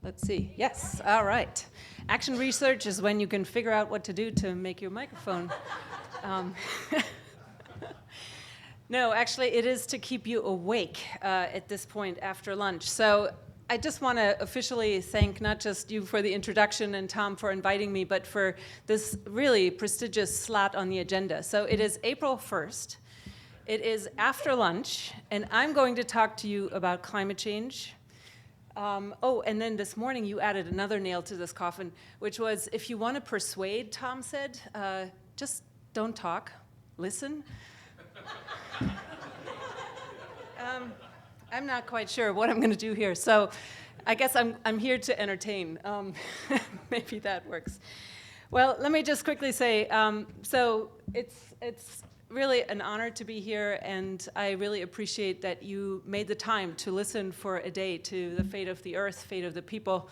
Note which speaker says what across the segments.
Speaker 1: Let's see. Yes, all right. Action research is when you can figure out what to do to make your microphone. Um, no, actually, it is to keep you awake at this point after lunch. So I just want to officially thank not just you for the introduction and Tom for inviting me, but for this really prestigious slot on the agenda. So it is April 1st. It is after lunch, and I'm going to talk to you about climate change. And then this morning you added another nail to this coffin, which was if you want to persuade, Tom said, just don't talk, listen. I'm not quite sure what I'm going to do here, so I guess I'm here to entertain. Maybe that works. Well, let me just quickly say, so it's really an honor to be here, and I really appreciate that you made the time to listen for a day to the fate of the earth, fate of the people,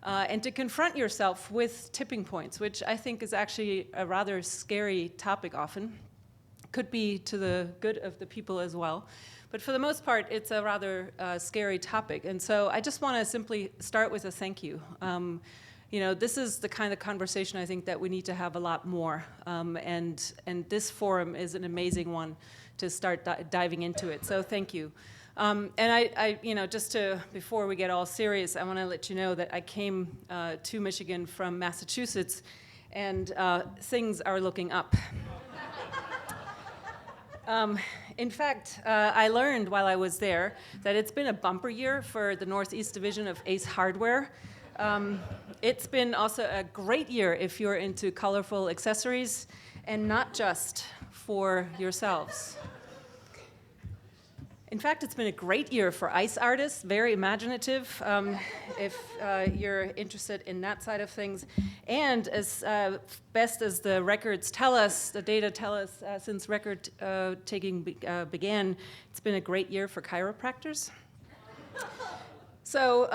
Speaker 1: and to confront yourself with tipping points, which I think is actually a rather scary topic often. Could be to the good of the people as well. But for the most part, it's a rather scary topic. And so I just want to simply start with a thank you. This is the kind of conversation I think that we need to have a lot more. And this forum is an amazing one to start diving into it. So thank you. And I before we get all serious, I want to let you know that I came to Michigan from Massachusetts, and things are looking up. In fact, I learned while I was there that it's been a bumper year for the Northeast Division of Ace Hardware. It's been also a great year if you're into colorful accessories, and not just for yourselves. In fact, it's been a great year for ice artists, very imaginative, if you're interested in that side of things. And as best as the records tell us, the data tell us, since record taking began, it's been a great year for chiropractors. So,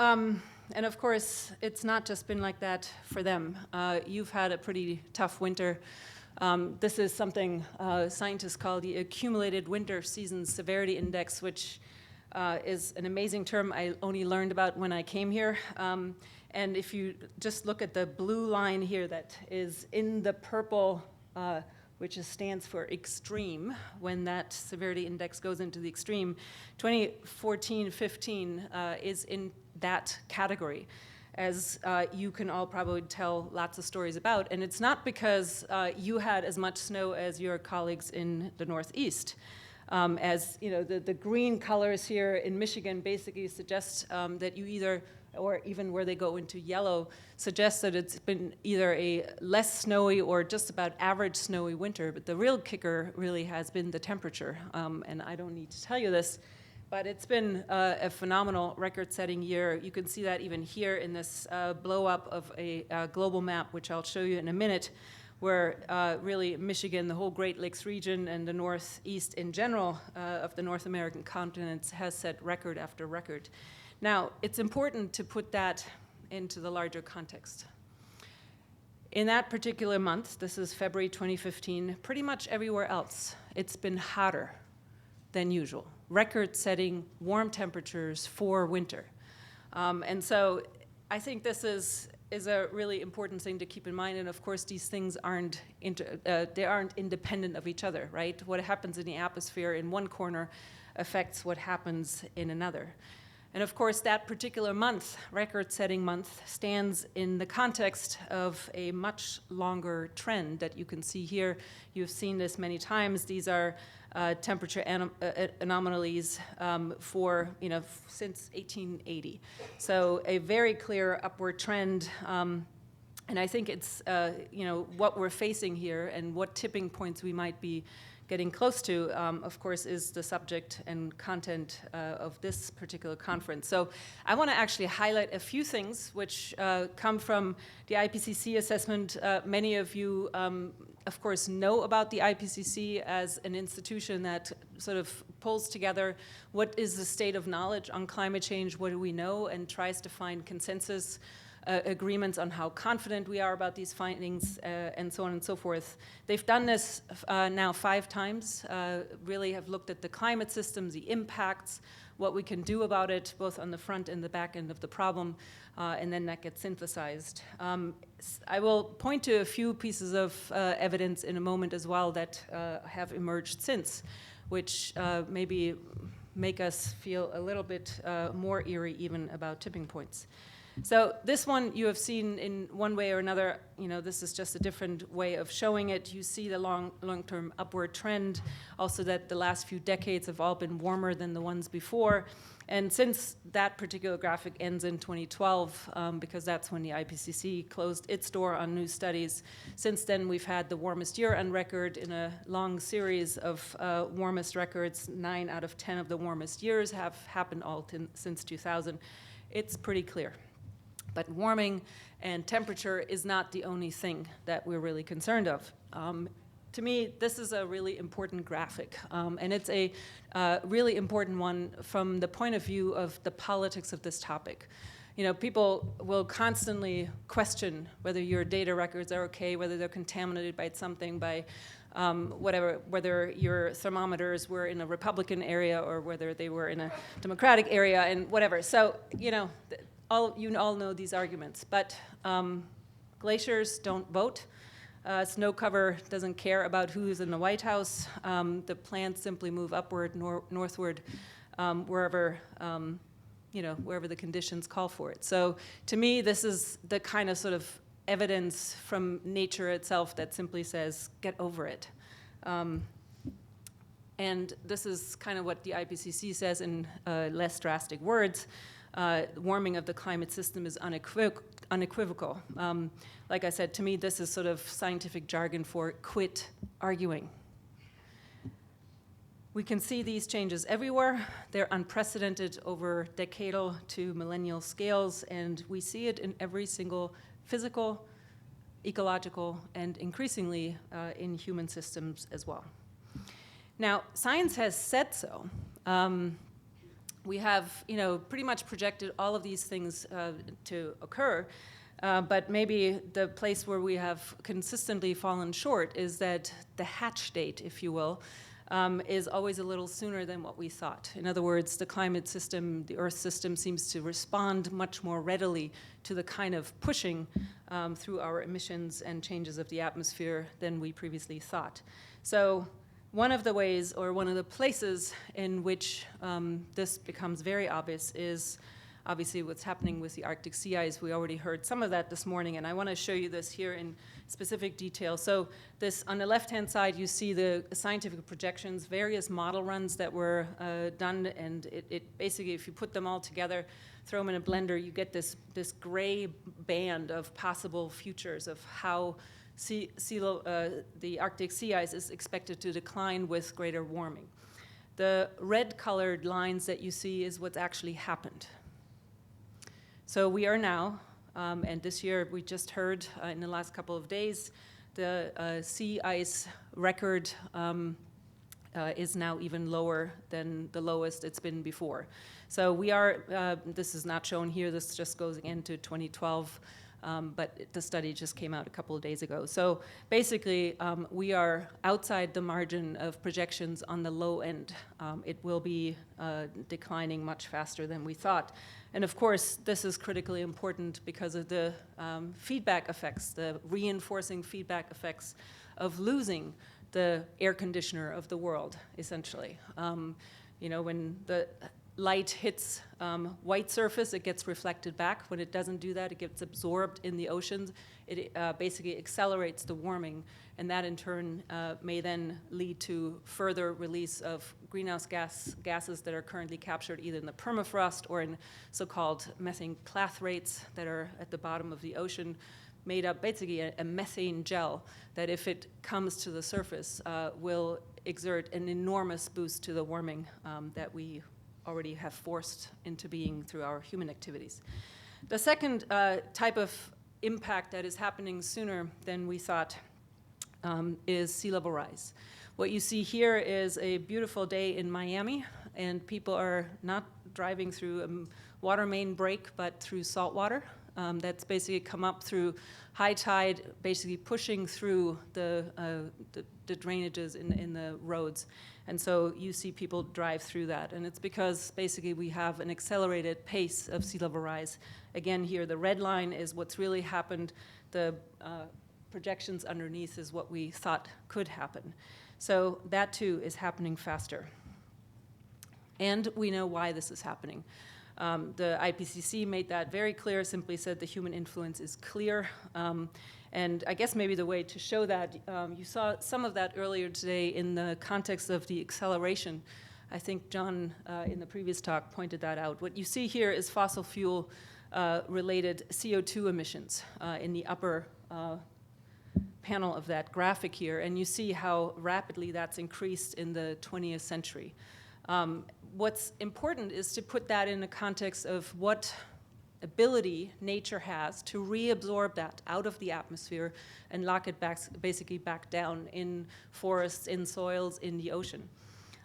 Speaker 1: and of course, it's not just been like that for them. You've had a pretty tough winter. This is something scientists call the Accumulated Winter Season Severity Index, which is an amazing term I only learned about when I came here. And if you just look at the blue line here that is in the purple, which stands for extreme, when that severity index goes into the extreme, 2014-15 is in that category, as you can all probably tell lots of stories about. And it's not because you had as much snow as your colleagues in the Northeast. As you know, the green colors here in Michigan basically suggest that you either, or even where they go into yellow, suggests that it's been either a less snowy or just about average snowy winter. But the real kicker really has been the temperature. And I don't need to tell you this, but it's been a phenomenal record-setting year. You can see that even here in this blow-up of a global map, which I'll show you in a minute, where really Michigan, the whole Great Lakes region, and the Northeast in general of the North American continents has set record after record. Now, it's important to put that into the larger context. In that particular month, this is February 2015, pretty much everywhere else, it's been hotter than usual. Record-setting warm temperatures for winter. And so I think this is a really important thing to keep in mind. And of course, these things aren't independent of each other, right? What happens in the atmosphere in one corner affects what happens in another. And of course, that particular month, record-setting month, stands in the context of a much longer trend that you can see here. You've seen this many times. These are temperature anomalies for, since 1880. So a very clear upward trend. And I think it's, what we're facing here and what tipping points we might be getting close to, of course, is the subject and content of this particular conference. So I want to actually highlight a few things which come from the IPCC assessment. Many of you, of course, know about the IPCC as an institution that sort of pulls together what is the state of knowledge on climate change, what do we know, and tries to find consensus agreements on how confident we are about these findings, and so on and so forth. They've done this now 5 times, really have looked at the climate systems, the impacts what we can do about it, both on the front and the back end of the problem, and then that gets synthesized. I will point to a few pieces of evidence in a moment as well that have emerged since, which maybe make us feel a little bit more eerie even about tipping points. So this one you have seen in one way or another. This is just a different way of showing it. You see the long-term upward trend, also that the last few decades have all been warmer than the ones before. And since that particular graphic ends in 2012, because that's when the IPCC closed its door on new studies, since then we've had the warmest year on record in a long series of warmest records. 9 out of 10 of the warmest years have happened all since 2000. It's pretty clear. But warming and temperature is not the only thing that we're really concerned of. To me, this is a really important graphic, and it's a really important one from the point of view of the politics of this topic. People will constantly question whether your data records are okay, whether they're contaminated by something, by whether your thermometers were in a Republican area or whether they were in a Democratic area, and whatever. So, you all know these arguments, but glaciers don't vote. Snow cover doesn't care about who's in the White House. The plants simply move upward, northward, wherever the conditions call for it. So to me, this is the kind of sort of evidence from nature itself that simply says, get over it. And this is kind of what the IPCC says in less drastic words. Warming of the climate system is unequivocal. Like I said, to me, this is sort of scientific jargon for quit arguing. We can see these changes everywhere. They're unprecedented over decadal to millennial scales, and we see it in every single physical, ecological, and increasingly in human systems as well. Now, science has said so. We have, pretty much projected all of these things to occur, but maybe the place where we have consistently fallen short is that the hatch date, if you will, is always a little sooner than what we thought. In other words, the climate system, the Earth system, seems to respond much more readily to the kind of pushing through our emissions and changes of the atmosphere than we previously thought. So one of the ways, or one of the places in which this becomes very obvious is obviously what's happening with the Arctic sea ice. We already heard some of that this morning, and I want to show you this here in specific detail. So this, on the left-hand side, you see the scientific projections, various model runs that were done, and it basically, if you put them all together, throw them in a blender, you get this gray band of possible futures of how the Arctic sea ice is expected to decline with greater warming. The red-colored lines that you see is what's actually happened. So we are now, and this year we just heard in the last couple of days, the sea ice record is now even lower than the lowest it's been before. So we are, this is not shown here, this just goes into 2012. But the study just came out a couple of days ago. So basically, we are outside the margin of projections on the low end. It will be declining much faster than we thought. And of course, this is critically important because of the feedback effects, the reinforcing feedback effects of losing the air conditioner of the world, essentially. When the light hits white surface, it gets reflected back. When it doesn't do that, it gets absorbed in the oceans. It basically accelerates the warming, and that in turn may then lead to further release of greenhouse gases that are currently captured either in the permafrost or in so-called methane clathrates that are at the bottom of the ocean, made up basically a methane gel that, if it comes to the surface, will exert an enormous boost to the warming that we already have forced into being through our human activities. The second type of impact that is happening sooner than we thought is sea level rise. What you see here is a beautiful day in Miami, and people are not driving through water main break, but through salt water. That's basically come up through high tide, basically pushing through the drainages in the roads. And so you see people drive through that. And it's because basically we have an accelerated pace of sea level rise. Again, here the red line is what's really happened. The projections underneath is what we thought could happen. So that too is happening faster. And we know why this is happening. The IPCC made that very clear, simply said the human influence is clear. And I guess maybe the way to show that, you saw some of that earlier today in the context of the acceleration. I think John, in the previous talk, pointed that out. What you see here is fossil fuel related CO2 emissions in the upper panel of that graphic here. And you see how rapidly that's increased in the 20th century. What's important is to put that in the context of what ability nature has to reabsorb that out of the atmosphere and lock it back, basically back down in forests, in soils, in the ocean.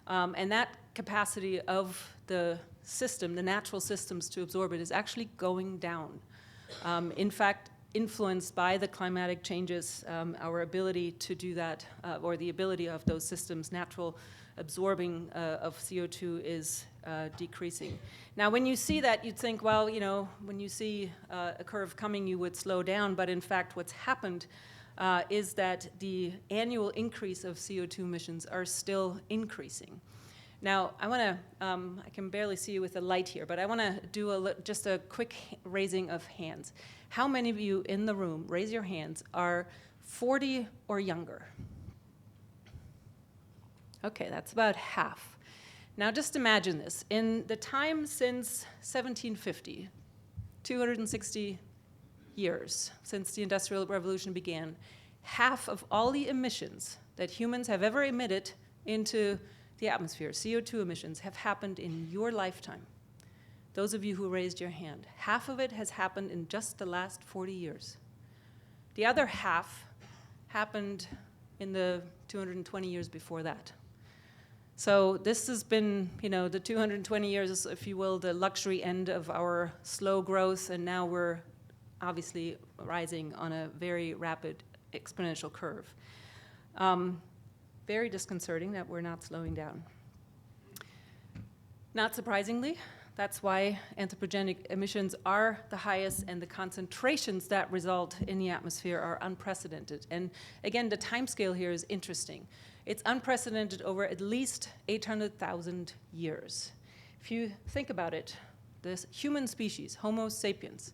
Speaker 1: And that capacity of the system, the natural systems to absorb it, is actually going down. In fact, influenced by the climatic changes, our ability to do that, or the ability of those systems, natural absorbing of CO2 is decreasing. Now, when you see that, you'd think, well, you know, when you see a curve coming, you would slow down. But in fact, what's happened is that the annual increase of CO2 emissions are still increasing. Now, I can barely see you with the light here, but I want to do just a quick raising of hands. How many of you in the room, raise your hands, are 40 or younger? Okay, that's about half. Now just imagine this. In the time since 1750, 260 years since the Industrial Revolution began, half of all the emissions that humans have ever emitted into the atmosphere, CO2 emissions, have happened in your lifetime. Those of you who raised your hand, half of it has happened in just the last 40 years. The other half happened in the 220 years before that. So this has been, you know, the 220 years, if you will, the luxury end of our slow growth, and now we're obviously rising on a very rapid exponential curve. Very disconcerting that we're not slowing down. Not surprisingly, that's why anthropogenic emissions are the highest, and the concentrations that result in the atmosphere are unprecedented. And again, the timescale here is interesting. It's unprecedented over at least 800,000 years. If you think about it, this human species, Homo sapiens,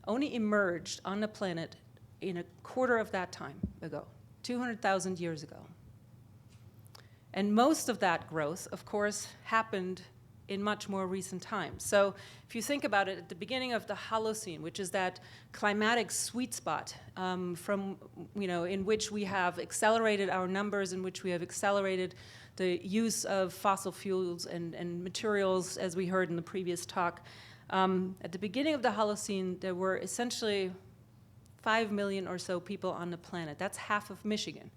Speaker 1: only emerged on the planet in a quarter of that time ago, 200,000 years ago. And most of that growth, of course, happened in much more recent times. So if you think about it, at the beginning of the Holocene, which is that climatic sweet spot in which we have accelerated our numbers, in which we have accelerated the use of fossil fuels and materials, as we heard in the previous talk. At the beginning of the Holocene, there were essentially 5 million or so people on the planet. That's half of Michigan,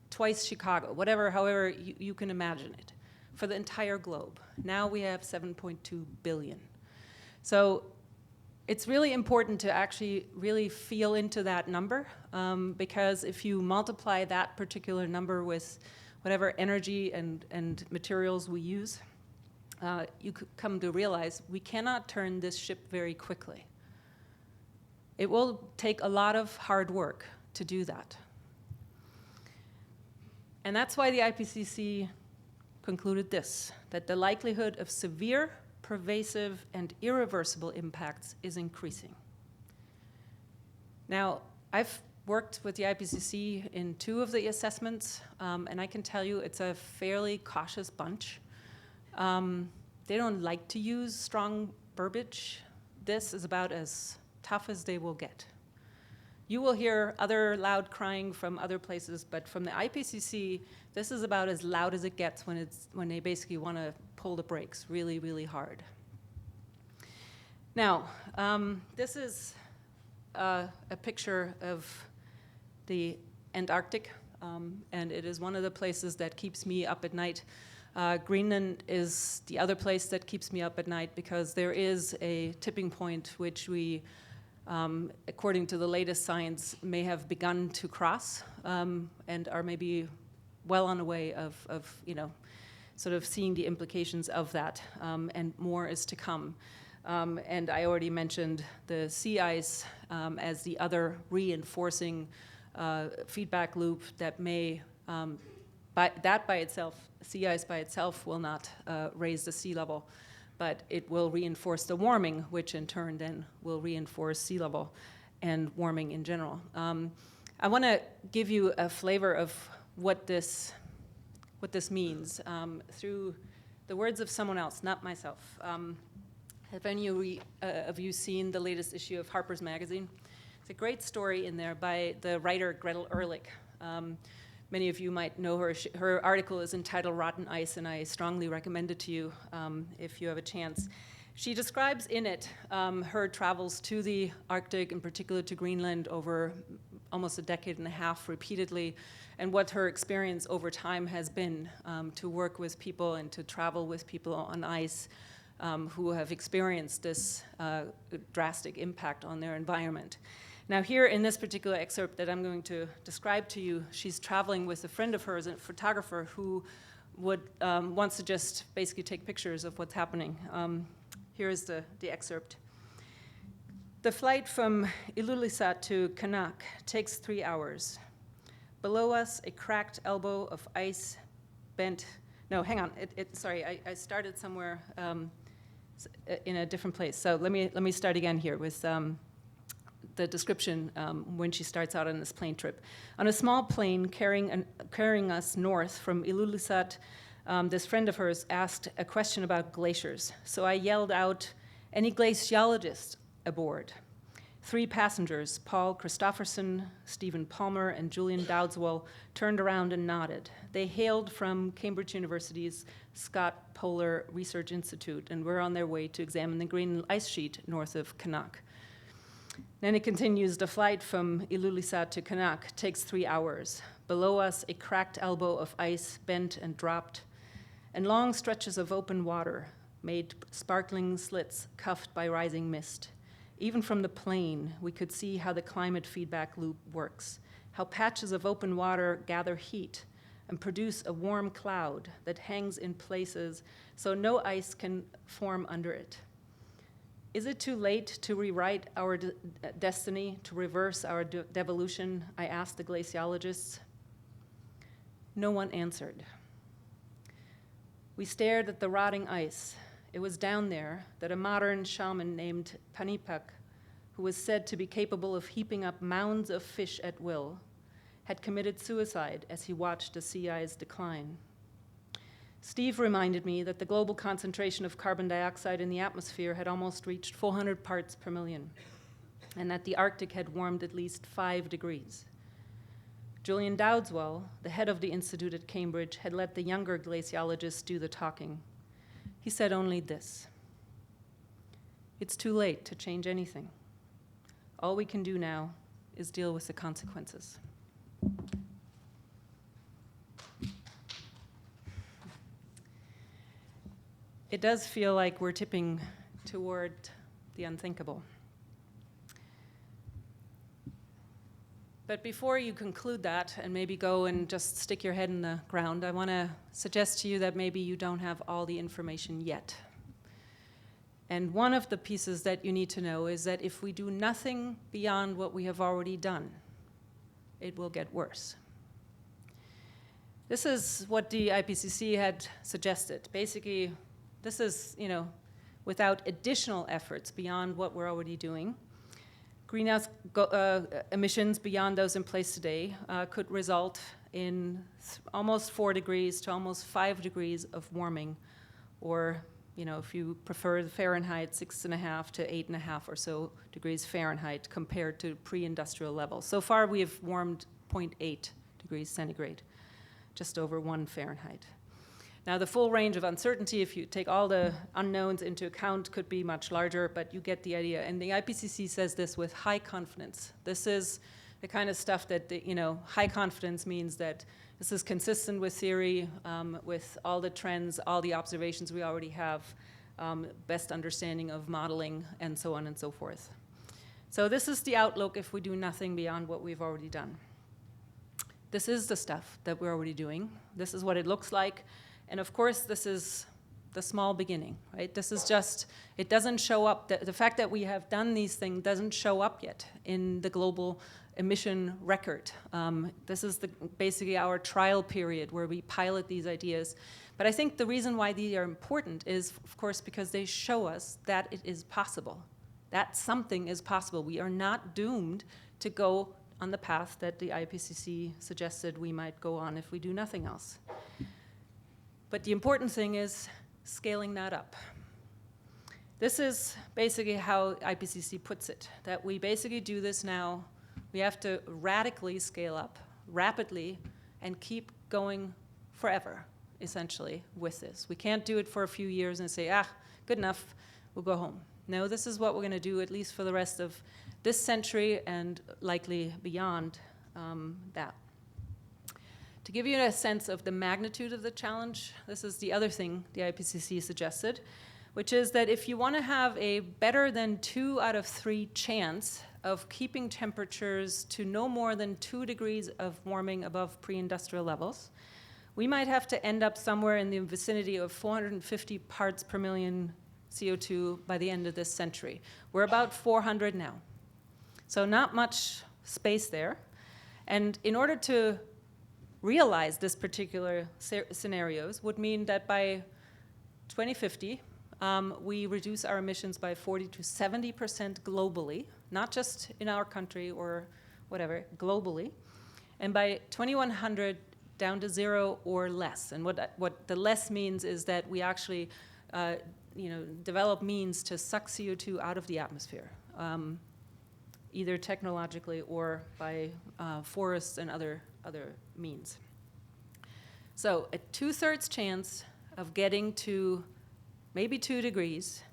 Speaker 1: twice Chicago, however you can imagine it, for the entire globe. Now we have 7.2 billion. So it's really important to actually really feel into that number, because if you multiply that particular number with whatever energy and materials we use, you could come to realize we cannot turn this ship very quickly. It will take a lot of hard work to do that. And that's why the IPCC concluded this, that the likelihood of severe, pervasive, and irreversible impacts is increasing. Now, I've worked with the IPCC in 2 of the assessments, and I can tell you it's a fairly cautious bunch. They don't like to use strong verbiage. This is about as tough as they will get. You will hear other loud crying from other places, but from the IPCC, this is about as loud as it gets when they basically want to pull the brakes really, really hard. Now, this is a picture of the Antarctic, and it is one of the places that keeps me up at night Greenland is the other place that keeps me up at night because there is a tipping point which we, according to the latest science, may have begun to cross and are maybe well on the way of sort of seeing the implications of that, and more is to come. And I already mentioned the sea ice as the other reinforcing feedback loop that may, by itself, sea ice by itself will not raise the sea level, but it will reinforce the warming, which in turn then will reinforce sea level and warming in general. I want to give you a flavor of what this means through the words of someone else, not myself. Have any of you seen the latest issue of Harper's Magazine? It's a great story in there by the writer Gretel Ehrlich. Many of you might know her. Her article is entitled Rotten Ice, and I strongly recommend it to you if you have a chance. She describes in it her travels to the Arctic, in particular to Greenland, over almost a decade and a half repeatedly, and what her experience over time has been to work with people and to travel with people on ice who have experienced this drastic impact on their environment. Now here in this particular excerpt that I'm going to describe to you, she's traveling with a friend of hers, a photographer, who wants to just basically take pictures of what's happening. Here is the excerpt. The flight from Ilulissat to Qaanaaq takes 3 hours. Below us, a cracked elbow of ice bent. No, hang on. Sorry, I started somewhere in a different place. So let me start again here with the description when she starts out on this plane trip. On a small plane carrying us north from Ilulissat, this friend of hers asked a question about glaciers. So I yelled out, "Any glaciologists aboard?" 3 passengers, Paul Christofferson, Stephen Palmer, and Julian Dowdswell, turned around and nodded. They hailed from Cambridge University's Scott Polar Research Institute and were on their way to examine the Greenland ice sheet north of Qaanaaq. Then it continues, the flight from Ilulissat to Qaanaaq takes 3 hours. Below us, a cracked elbow of ice bent and dropped, and long stretches of open water made sparkling slits cuffed by rising mist. Even from the plane, we could see how the climate feedback loop works, how patches of open water gather heat and produce a warm cloud that hangs in places so no ice can form under it. Is it too late to rewrite our destiny, to reverse our devolution? I asked the glaciologists. No one answered. We stared at the rotting ice. It was down there that a modern shaman named Panipak, who was said to be capable of heaping up mounds of fish at will, had committed suicide as he watched the sea ice decline. Steve reminded me that the global concentration of carbon dioxide in the atmosphere had almost reached 400 parts per million, and that the Arctic had warmed at least 5 degrees. Julian Dowdswell, the head of the institute at Cambridge, had let the younger glaciologists do the talking. He said only this: "It's too late to change anything. All we can do now is deal with the consequences." It does feel like we're tipping toward the unthinkable. But before you conclude that and maybe go and just stick your head in the ground, I want to suggest to you that maybe you don't have all the information yet. And one of the pieces that you need to know is that if we do nothing beyond what we have already done, it will get worse. This is what the IPCC had suggested. Basically, this is, without additional efforts beyond what we're already doing, greenhouse emissions beyond those in place today could result in almost 4 degrees to almost 5 degrees of warming, or, if you prefer the Fahrenheit, 6.5 to 8.5 or so degrees Fahrenheit compared to pre-industrial levels. So far, we have warmed 0.8 degrees centigrade, just over 1 Fahrenheit. Now, the full range of uncertainty, if you take all the unknowns into account, could be much larger, but you get the idea. And the IPCC says this with high confidence. This is the kind of stuff that, high confidence means that this is consistent with theory, with all the trends, all the observations we already have, best understanding of modeling, and so on and so forth. So this is the outlook if we do nothing beyond what we've already done. This is the stuff that we're already doing. This is what it looks like. And of course, this is the small beginning, right? This is just, it doesn't show up, the fact that we have done these things doesn't show up yet in the global emission record. This is basically our trial period where we pilot these ideas. But I think the reason why these are important is, of course, because they show us that it is possible, that something is possible. We are not doomed to go on the path that the IPCC suggested we might go on if we do nothing else. But the important thing is scaling that up. This is basically how IPCC puts it, that we basically do this now. We have to radically scale up, rapidly, and keep going forever, essentially, with this. We can't do it for a few years and say, good enough, we'll go home. No, this is what we're going to do, at least for the rest of this century and likely beyond that. To give you a sense of the magnitude of the challenge, this is the other thing the IPCC suggested, which is that if you want to have a better than 2 out of 3 chance of keeping temperatures to no more than 2 degrees of warming above pre-industrial levels, we might have to end up somewhere in the vicinity of 450 parts per million CO2 by the end of this century. We're about 400 now. So not much space there. And in order to realize this particular scenarios would mean that by 2050, we reduce our emissions by 40 to 70% globally, not just in our country or whatever, globally. And by 2100, down to 0 or less. And what the less means is that we actually develop means to suck CO2 out of the atmosphere, either technologically or by forests and other means. So a 2/3 chance of getting to maybe 2 degrees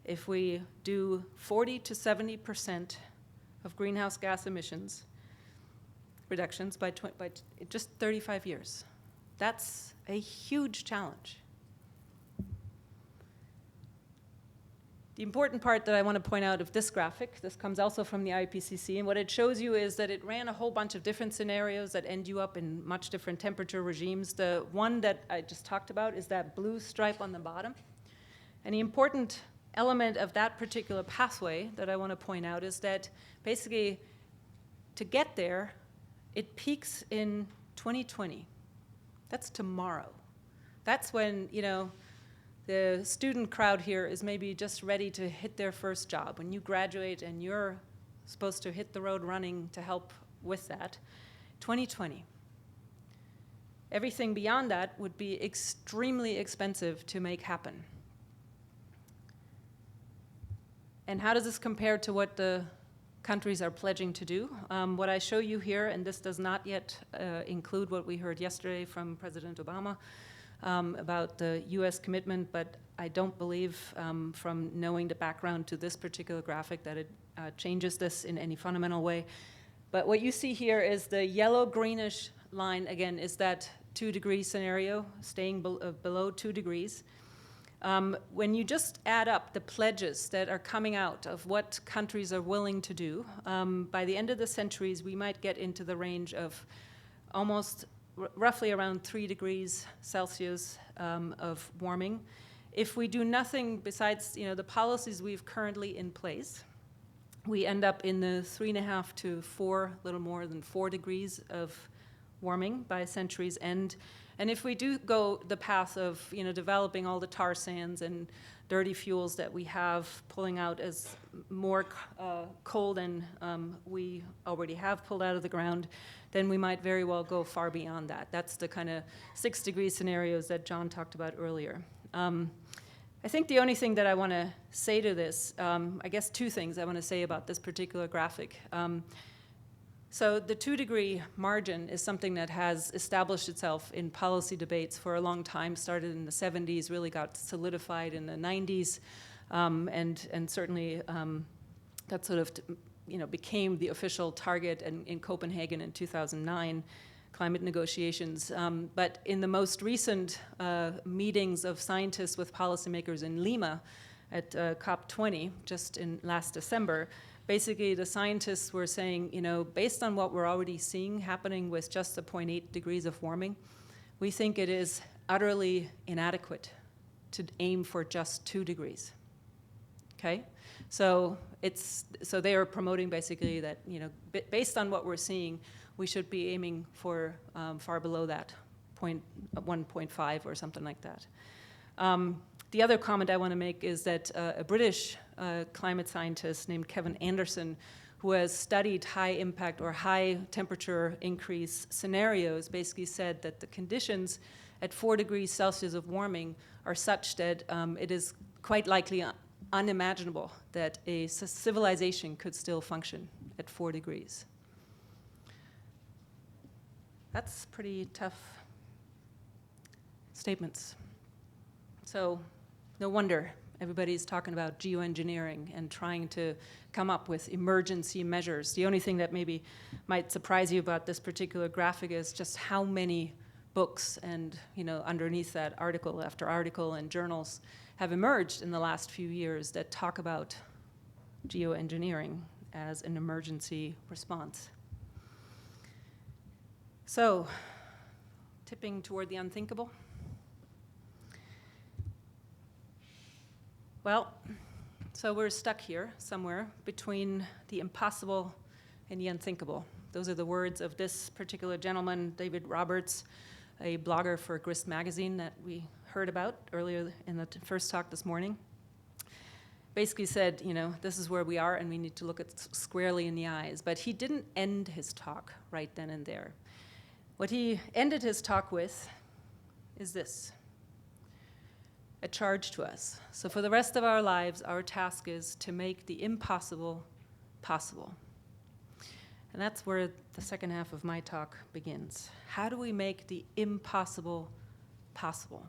Speaker 1: if we do 40 to 70% of greenhouse gas emissions reductions by just 35 years. That's a huge challenge. The important part that I want to point out of this graphic, this comes also from the IPCC, and what it shows you is that it ran a whole bunch of different scenarios that end you up in much different temperature regimes. The one that I just talked about is that blue stripe on the bottom. And the important element of that particular pathway that I want to point out is that basically to get there, it peaks in 2020. That's tomorrow. That's when, the student crowd here is maybe just ready to hit their first job. When you graduate and you're supposed to hit the road running to help with that, 2020. Everything beyond that would be extremely expensive to make happen. And how does this compare to what the countries are pledging to do? What I show you here, and this does not yet include what we heard yesterday from President Obama, about the US commitment, but I don't believe from knowing the background to this particular graphic that it changes this in any fundamental way. But what you see here is the yellow-greenish line, again, is that 2-degree scenario, staying below 2 degrees. When you just add up the pledges that are coming out of what countries are willing to do, by the end of the centuries, we might get into the range of almost roughly around 3 degrees Celsius of warming. If we do nothing besides the policies we've currently in place, we end up in the 3.5 to 4, little more than 4 degrees of warming by century's end. And if we do go the path of developing all the tar sands and dirty fuels that we have, pulling out as more coal than we already have pulled out of the ground, then we might very well go far beyond that. That's the kind of 6-degree scenarios that John talked about earlier. I think the only thing that I want to say to this, I guess 2 things I want to say about this particular graphic. So the 2-degree margin is something that has established itself in policy debates for a long time, started in the 70s, really got solidified in the 90s, and certainly that sort of became the official target in Copenhagen in 2009, climate negotiations. But in the most recent meetings of scientists with policymakers in Lima at COP20, just in last December, basically the scientists were saying, based on what we're already seeing happening with just the 0.8 degrees of warming, we think it is utterly inadequate to aim for just 2 degrees. Okay? So they are promoting basically that, based on what we're seeing, we should be aiming for far below that, 1.5 or something like that. The other comment I want to make is that a British climate scientist named Kevin Anderson, who has studied high impact or high temperature increase scenarios, basically said that the conditions at 4 degrees Celsius of warming are such that it is quite likely unimaginable that a civilization could still function at 4 degrees. That's pretty tough statements. So no wonder everybody's talking about geoengineering and trying to come up with emergency measures. The only thing that maybe might surprise you about this particular graphic is just how many books and, underneath that article after article and journals have emerged in the last few years that talk about geoengineering as an emergency response. So, tipping toward the unthinkable. Well, so we're stuck here somewhere between the impossible and the unthinkable. Those are the words of this particular gentleman, David Roberts, a blogger for Grist magazine that we heard about earlier in the first talk this morning. Basically said, this is where we are and we need to look it squarely in the eyes. But he didn't end his talk right then and there. What he ended his talk with is this: a charge to us. So for the rest of our lives, our task is to make the impossible possible. And that's where the second half of my talk begins. How do we make the impossible possible?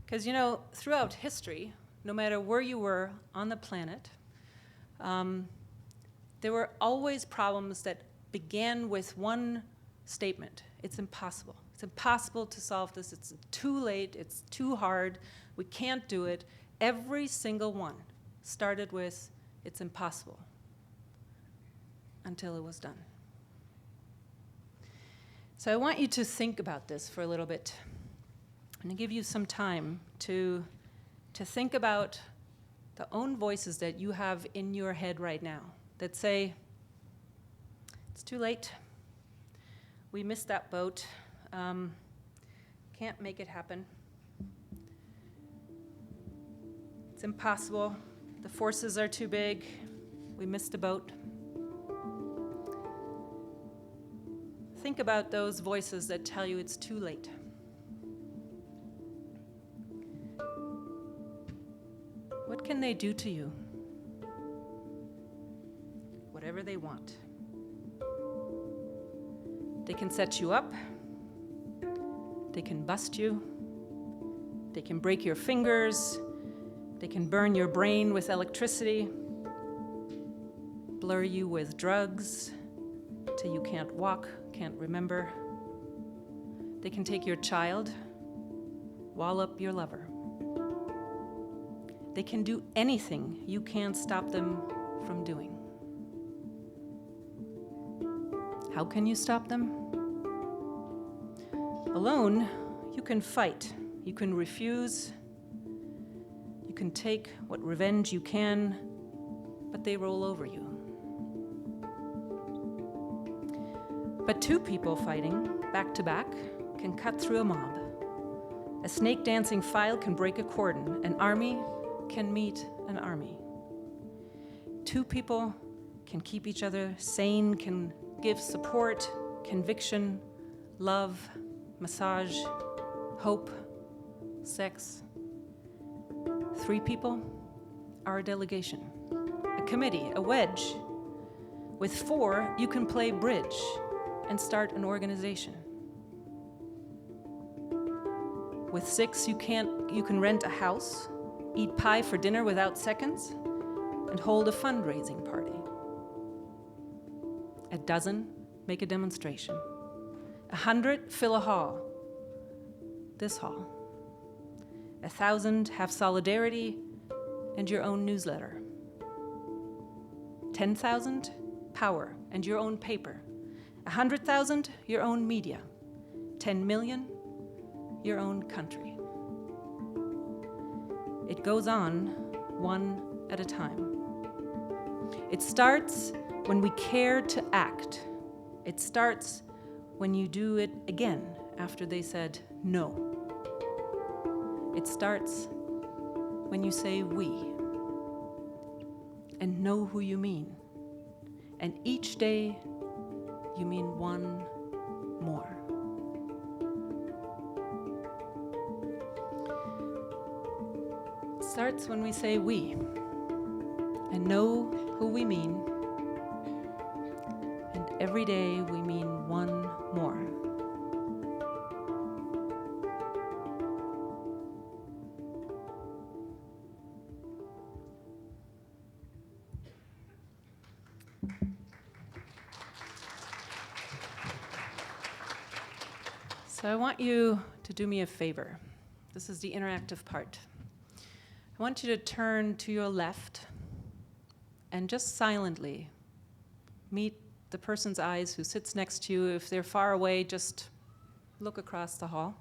Speaker 1: Because, throughout history, no matter where you were on the planet, there were always problems that began with one statement: it's impossible. It's impossible to solve this. It's too late. It's too hard. We can't do it. Every single one started with, it's impossible, until it was done. So I want you to think about this for a little bit. I'm going to give you some time to think about the own voices that you have in your head right now that say, it's too late. We missed that boat. Can't make it happen. It's impossible. The forces are too big. We missed a boat. Think about those voices that tell you it's too late. What can they do to you? Whatever they want. They can set you up. They can bust you. They can break your fingers. They can burn your brain with electricity, blur you with drugs till you can't walk, can't remember. They can take your child, wall up your lover. They can do anything you can't stop them from doing. How can you stop them? Alone, you can fight, you can refuse, you can take what revenge you can, but they roll over you. But two people fighting, back to back, can cut through a mob. A snake-dancing file can break a cordon. An army can meet an army. Two people can keep each other sane, can give support, conviction, love, massage, hope, sex. Three people are a delegation, a committee, a wedge. With four, you can play bridge and start an organization. With six, you can rent a house, eat pie for dinner without seconds, and hold a fundraising party. A dozen make a demonstration. 100 fill a hall, this hall. 1,000 have solidarity and your own newsletter. 10,000, power and your own paper. 100,000, your own media. 10 million, your own country. It goes on one at a time. It starts when we care to act. It starts when you do it again after they said no. It starts when you say we and know who you mean. And each day you mean one more. It starts when we say we and know who we mean. And every day we mean one more. So I want you to do me a favor. This is the interactive part. I want you to turn to your left and just silently meet the person's eyes who sits next to you. If they're far away, just look across the hall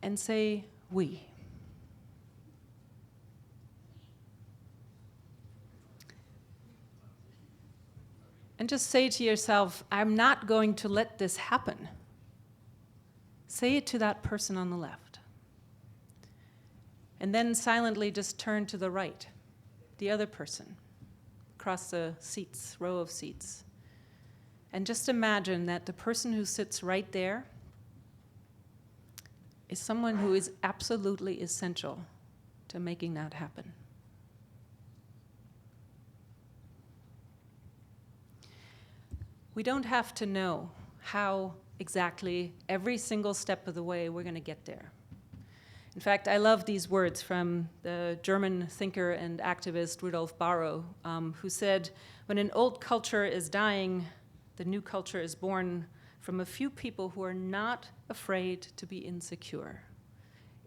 Speaker 1: and say, we. And just say to yourself, I'm not going to let this happen. Say it to that person on the left. And then silently just turn to the right, the other person, across the seats, row of seats. And just imagine that the person who sits right there is someone who is absolutely essential to making that happen. We don't have to know how exactly every single step of the way we're going to get there. In fact, I love these words from the German thinker and activist Rudolf Barrow, who said, when an old culture is dying, the new culture is born from a few people who are not afraid to be insecure.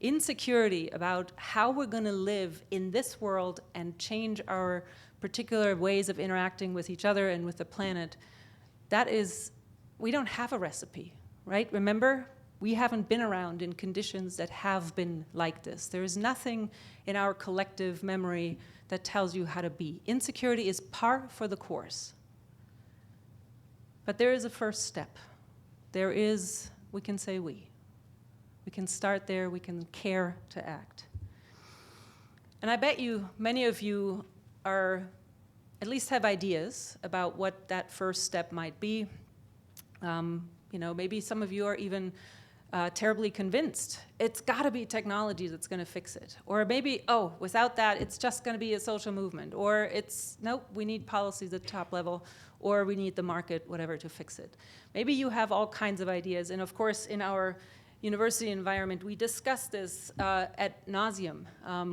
Speaker 1: Insecurity about how we're going to live in this world and change our particular ways of interacting with each other and with the planet, that is, we don't have a recipe, right? Remember? We haven't been around in conditions that have been like this. There is nothing in our collective memory that tells you how to be. Insecurity is par for the course. But there is a first step. There is, we can say we. We can start there, we can care to act. And I bet you, many of you are, at least have ideas about what that first step might be. Maybe some of you are even terribly convinced it's got to be technology that's going to fix it. Or maybe, without that, it's just going to be a social movement. Or it's, nope, we need policies at the top level. Or we need the market, whatever, to fix it. Maybe you have all kinds of ideas. And of course, in our university environment, we discuss this ad nauseum.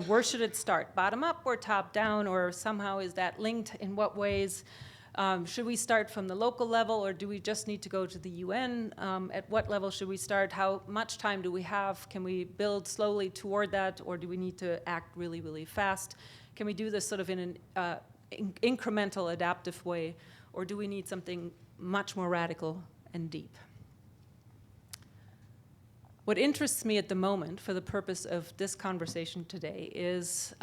Speaker 1: Where should it start? Bottom up or top down? Or somehow is that linked? In what ways? Should we start from the local level, or do we just need to go to the UN? At what level should we start? How much time do we have? Can we build slowly toward that, or do we need to act really, really fast? Can we do this sort of in an incremental, adaptive way, or do we need something much more radical and deep? What interests me at the moment, for the purpose of this conversation today, is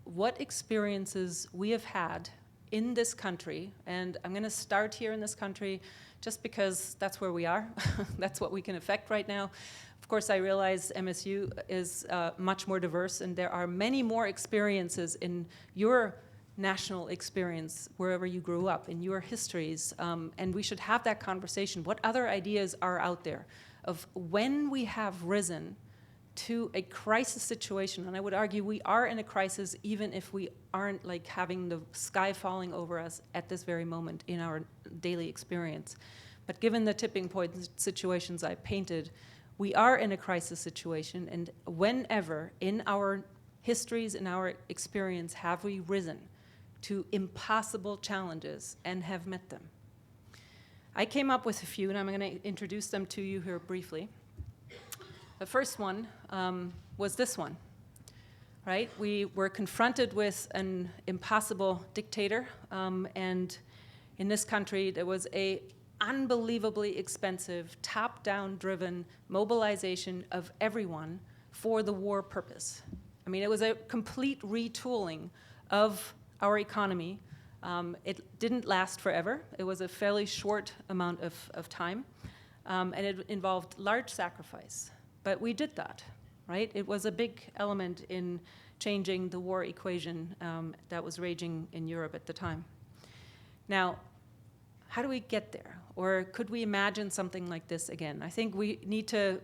Speaker 1: what experiences we have had in this country, and I'm going to start here in this country just because that's where we are. That's what we can affect right now. Of course, I realize MSU is much more diverse, and there are many more experiences in your national experience wherever you grew up, in your histories, and we should have that conversation. What other ideas are out there of when we have risen to a crisis situation? And I would argue we are in a crisis even if we aren't like having the sky falling over us at this very moment in our daily experience. But given the tipping point situations I painted, we are in a crisis situation, and whenever in our histories, in our experience, have we risen to impossible challenges and have met them. I came up with a few, and I'm going to introduce them to you here briefly. The first one was this one, right? We were confronted with an impossible dictator, and in this country there was a unbelievably expensive, top-down driven mobilization of everyone for the war purpose. I mean, it was a complete retooling of our economy. It didn't last forever. It was a fairly short amount of time, and it involved large sacrifice. But we did that, right? It was a big element in changing the war equation that was raging in Europe at the time. Now, how do we get there? Or could we imagine something like this again? I think we need to,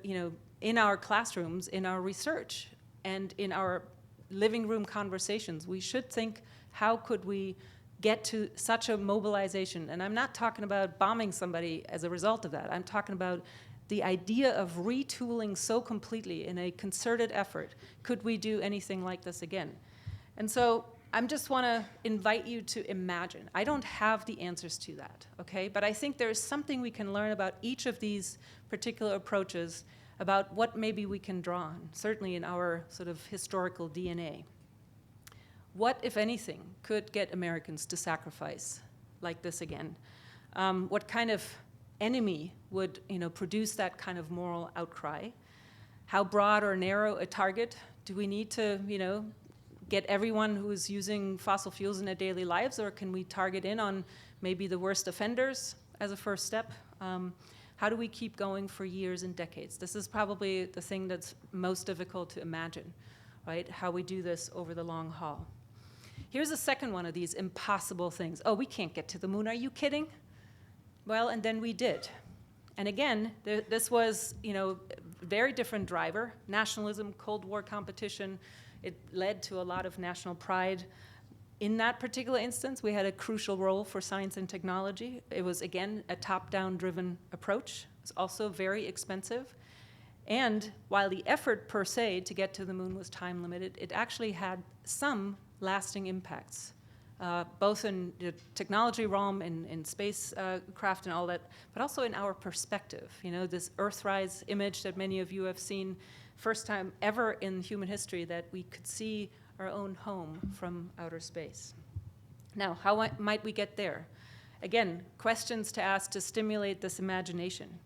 Speaker 1: in our classrooms, in our research, and in our living room conversations, we should think, how could we get to such a mobilization? And I'm not talking about bombing somebody as a result of that. I'm talking about the idea of retooling so completely in a concerted effort. Could we do anything like this again? And so I just want to invite you to imagine. I don't have the answers to that, okay? But I think there's something we can learn about each of these particular approaches, about what maybe we can draw on, certainly in our sort of historical DNA. What, if anything, could get Americans to sacrifice like this again? What kind of enemy would produce that kind of moral outcry? How broad or narrow a target do we need to get everyone who is using fossil fuels in their daily lives, or can we target in on maybe the worst offenders as a first step? How do we keep going for years and decades? This is probably the thing that's most difficult to imagine, right? How we do this over the long haul. Here's a second one of these impossible things. Oh, we can't get to the moon, are you kidding? Well, and then we did. And again, this was, a very different driver, nationalism, Cold War competition. It led to a lot of national pride. In that particular instance, we had a crucial role for science and technology. It was, again, a top-down driven approach. It's also very expensive. And while the effort per se to get to the moon was time limited, it actually had some lasting impacts, both in the technology realm, in spacecraft and all that, but also in our perspective. This Earthrise image that many of you have seen, first time ever in human history that we could see our own home from outer space. Now, how might we get there? Again, questions to ask to stimulate this imagination.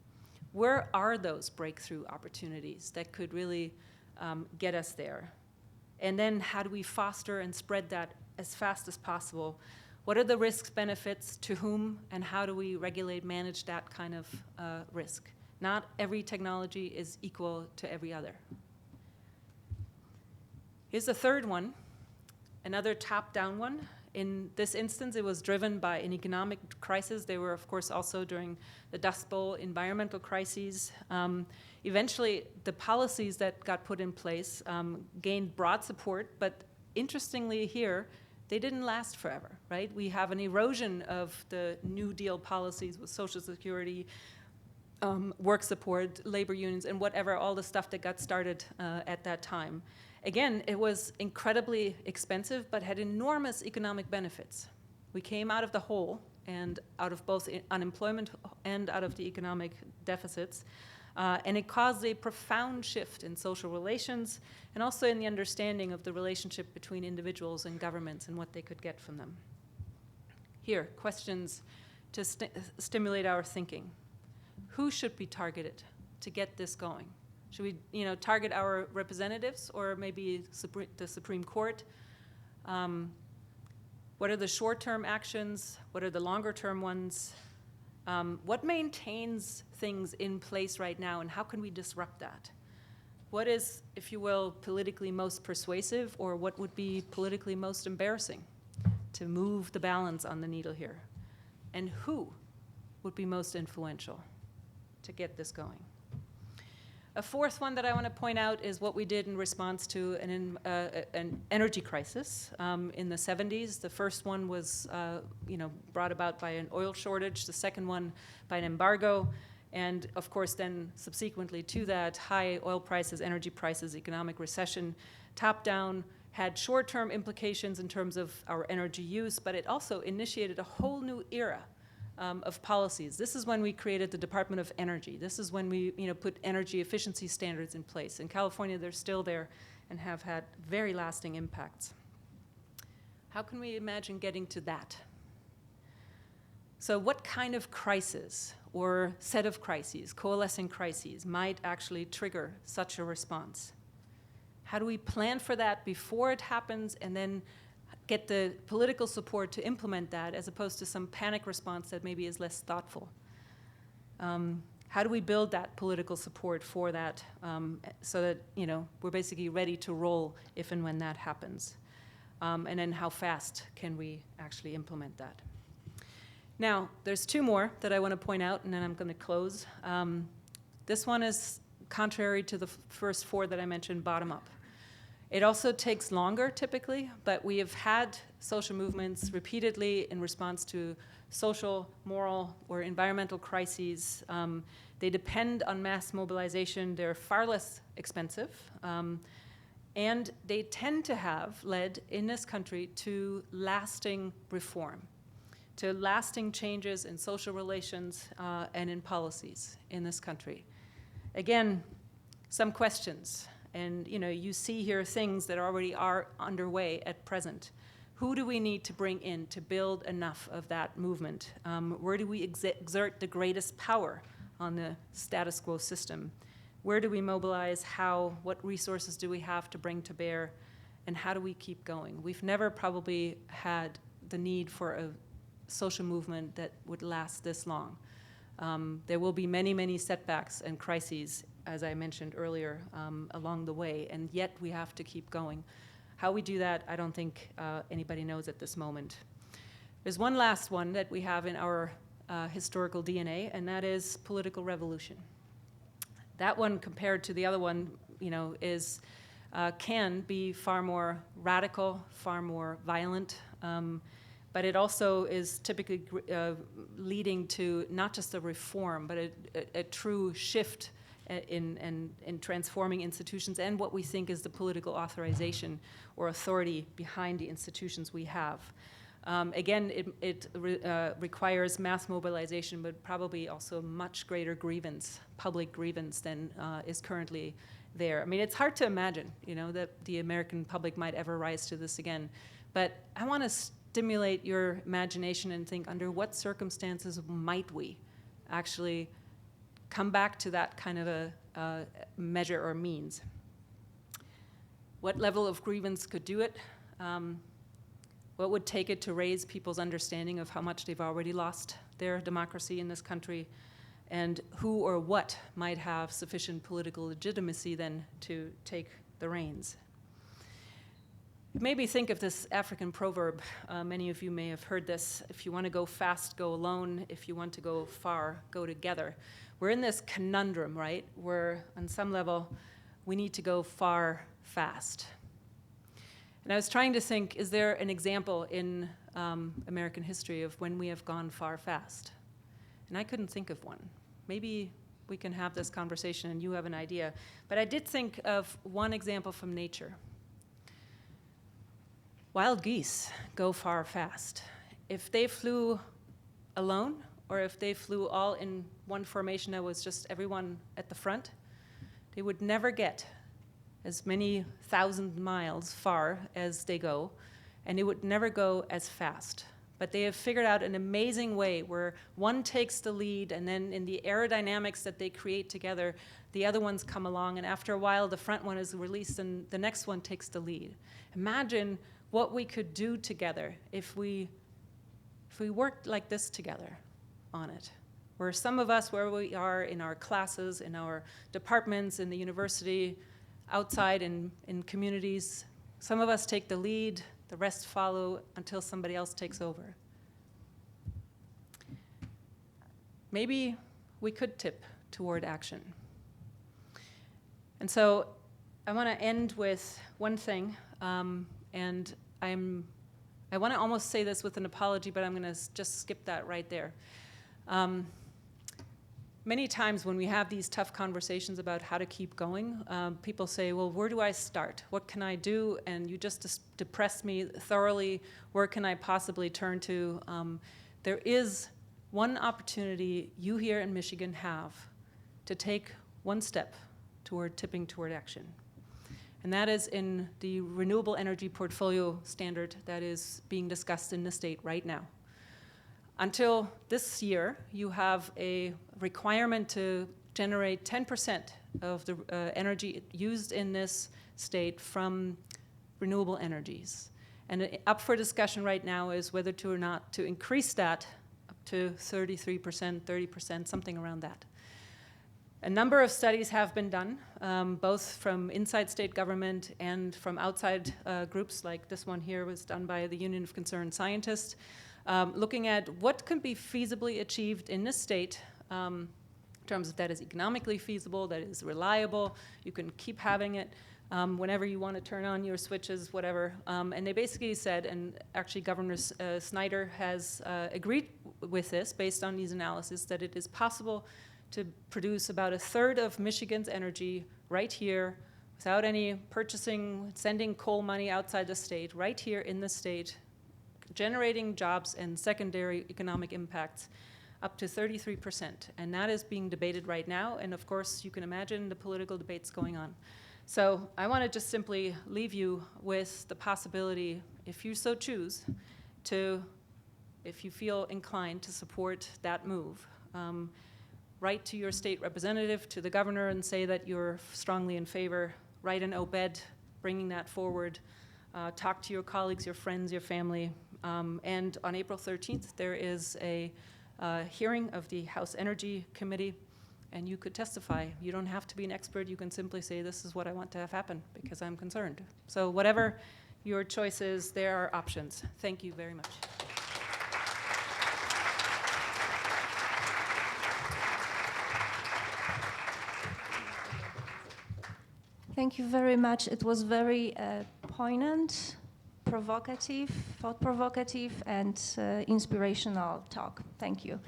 Speaker 1: Where are those breakthrough opportunities that could really get us there? And then how do we foster and spread that as fast as possible? What are the risks, benefits, to whom, and how do we regulate, manage that kind of risk? Not every technology is equal to every other. Here's the third one, another top-down one. In this instance, it was driven by an economic crisis. They were, of course, also during the Dust Bowl environmental crises. Eventually, the policies that got put in place gained broad support, but interestingly here, they didn't last forever, right? We have an erosion of the New Deal policies with Social Security, work support, labor unions, and whatever, all the stuff that got started at that time. Again, it was incredibly expensive, but had enormous economic benefits. We came out of the hole, and out of both unemployment and out of the economic deficits, and it caused a profound shift in social relations, and also in the understanding of the relationship between individuals and governments and what they could get from them. Here, questions to stimulate our thinking. Who should be targeted to get this going? Should we, target our representatives or maybe the Supreme Court? What are the short-term actions? What are the longer-term ones? What maintains things in place right now, and how can we disrupt that? What is, if you will, politically most persuasive, or what would be politically most embarrassing to move the balance on the needle here? And who would be most influential to get this going? A fourth one that I want to point out is what we did in response to an energy crisis in the 70s. The first one was brought about by an oil shortage, the second one by an embargo, and of course then subsequently to that, high oil prices, energy prices, economic recession, top-down, had short-term implications in terms of our energy use, but it also initiated a whole new era of policies. This is when we created the Department of Energy. This is when we put energy efficiency standards in place. In California, they're still there and have had very lasting impacts. How can we imagine getting to that? So what kind of crisis or set of crises, coalescing crises, might actually trigger such a response? How do we plan for that before it happens and then get the political support to implement that as opposed to some panic response that maybe is less thoughtful? How do we build that political support for that so that we're basically ready to roll if and when that happens? And then how fast can we actually implement that? Now, there's two more that I want to point out, and then I'm going to close. This one is contrary to the first four that I mentioned, bottom up. It also takes longer, typically, but we have had social movements repeatedly in response to social, moral, or environmental crises. They depend on mass mobilization. They're far less expensive. And they tend to have led, in this country, to lasting reform, to lasting changes in social relations and in policies in this country. Again, some questions. And you see here things that already are underway at present. Who do we need to bring in to build enough of that movement? Where do we exert the greatest power on the status quo system? Where do we mobilize? How? What resources do we have to bring to bear? And how do we keep going? We've never probably had the need for a social movement that would last this long. There will be many, many setbacks and crises, as I mentioned earlier, along the way, and yet we have to keep going. How we do that, I don't think anybody knows at this moment. There's one last one that we have in our historical DNA, and that is political revolution. That one, compared to the other one, is can be far more radical, far more violent, but it also is typically leading to not just a reform, but a true shift in transforming institutions and what we think is the political authorization or authority behind the institutions we have. Again, it requires mass mobilization, but probably also much greater grievance, public grievance, than is currently there. I mean, it's hard to imagine, that the American public might ever rise to this again. But I want to stimulate your imagination and think, under what circumstances might we actually come back to that kind of a measure or means? What level of grievance could do it? What would take it to raise people's understanding of how much they've already lost their democracy in this country? And who or what might have sufficient political legitimacy then to take the reins? It made me think of this African proverb. Many of you may have heard this. If you want to go fast, go alone. If you want to go far, go together. We're in this conundrum, right, where on some level we need to go far fast. And I was trying to think, is there an example in American history of when we have gone far fast? And I couldn't think of one. Maybe we can have this conversation and you have an idea. But I did think of one example from nature. Wild geese go far fast. If they flew alone, or if they flew all in one formation that was just everyone at the front, they would never get as many thousand miles far as they go, and they would never go as fast. But they have figured out an amazing way where one takes the lead, and then in the aerodynamics that they create together, the other ones come along, and after a while, the front one is released, and the next one takes the lead. Imagine what we could do together if we worked like this together on it. Where some of us, where we are in our classes, in our departments, in the university, outside in communities, some of us take the lead, the rest follow until somebody else takes over. Maybe we could tip toward action. And so I want to end with one thing, and I want to almost say this with an apology, but I'm going to just skip that right there. many times when we have these tough conversations about how to keep going, people say, well, where do I start? What can I do? And you just depressed me thoroughly. Where can I possibly turn to? There is one opportunity you here in Michigan have to take one step toward tipping toward action. And that is in the renewable energy portfolio standard that is being discussed in the state right now. Until this year, you have a requirement to generate 10% of the energy used in this state from renewable energies. And up for discussion right now is whether to or not to increase that up to 33%, 30%, something around that. A number of studies have been done, both from inside state government and from outside groups, like this one here was done by the Union of Concerned Scientists, looking at what can be feasibly achieved in this state in terms of that is economically feasible, that is reliable, you can keep having it whenever you want to turn on your switches, whatever. And they basically said, and actually Governor Snyder has agreed with this based on these analyses, that it is possible to produce about a third of Michigan's energy right here without any purchasing, sending coal money outside the state, right here in the state, generating jobs and secondary economic impacts up to 33%. And that is being debated right now. And of course, you can imagine the political debates going on. So I want to just simply leave you with the possibility, if you so choose, if you feel inclined to support that move, write to your state representative, to the governor, and say that you're strongly in favor. Write an op-ed bringing that forward. Talk to your colleagues, your friends, your family. And on April 13th, there is a hearing of the House Energy Committee, and you could testify. You don't have to be an expert. You can simply say, this is what I want to have happen because I'm concerned. So whatever your choice is, there are options. Thank you very much.
Speaker 2: Thank you very much. It was very poignant, provocative, thought-provocative, and inspirational talk. Thank you.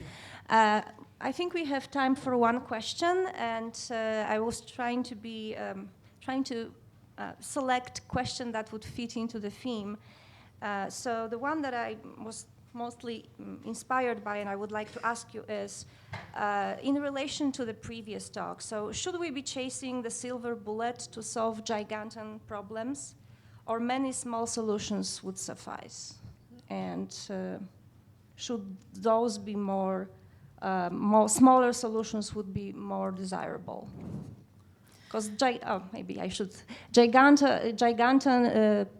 Speaker 2: I think we have time for one question, and I was trying to select question that would fit into the theme. So the one that I was mostly inspired by and I would like to ask you is, in relation to the previous talk, so should we be chasing the silver bullet to solve gigantic problems, or many small solutions would suffice? And should those be more smaller solutions would be more desirable? Because maybe I should. Gigantic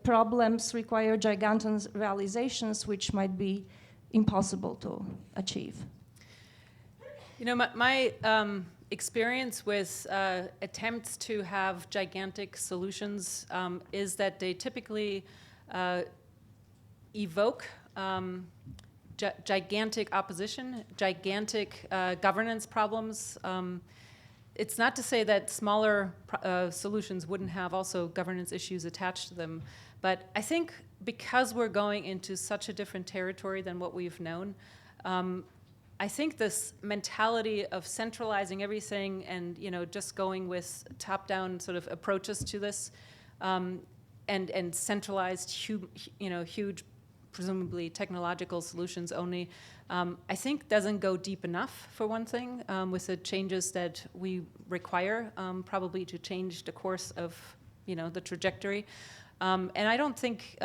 Speaker 2: problems require gigantic realizations, which might be impossible to achieve.
Speaker 1: You know, my experience with attempts to have gigantic solutions is that they typically evoke gigantic opposition, gigantic governance problems. It's not to say that smaller solutions wouldn't have also governance issues attached to them, but I think because we're going into such a different territory than what we've known, I think this mentality of centralizing everything and just going with top-down sort of approaches to this, and centralized, huge, presumably technological solutions only, I think doesn't go deep enough, for one thing, with the changes that we require, probably to change the course of the trajectory. And I don't think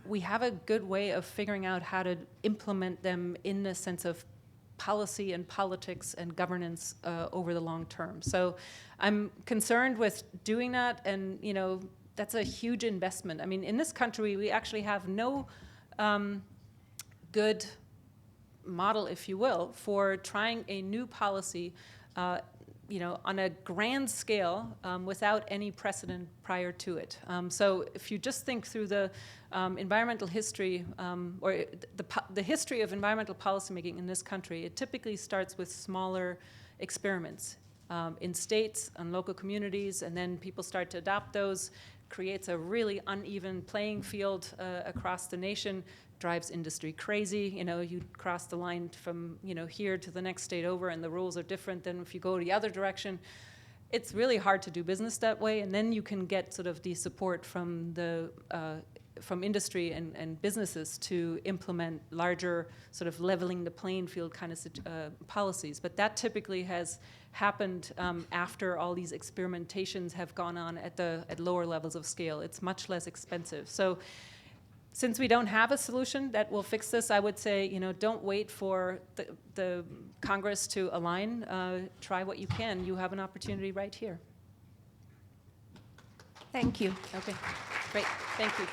Speaker 1: we have a good way of figuring out how to implement them in the sense of policy and politics and governance over the long term. So I'm concerned with doing that, and that's a huge investment. I mean, in this country, we actually have no good model, if you will, for trying a new policy, on a grand scale without any precedent prior to it. So if you just think through the environmental history, or the history of environmental policymaking in this country, it typically starts with smaller experiments in states and local communities, and then people start to adopt those, creates a really uneven playing field across the nation, drives industry crazy. You know, you cross the line from, you know, here to the next state over, and the rules are different than if you go the other direction. It's really hard to do business that way, and then you can get sort of the support from the from industry and businesses to implement larger sort of leveling the playing field kind of policies. But that typically has happened after all these experimentations have gone on at lower levels of scale. It's much less expensive. So since we don't have a solution that will fix this, I would say, you know, don't wait for the Congress to align. Try what you can. You have an opportunity right here.
Speaker 2: Thank you.
Speaker 1: Okay, great. Thank you.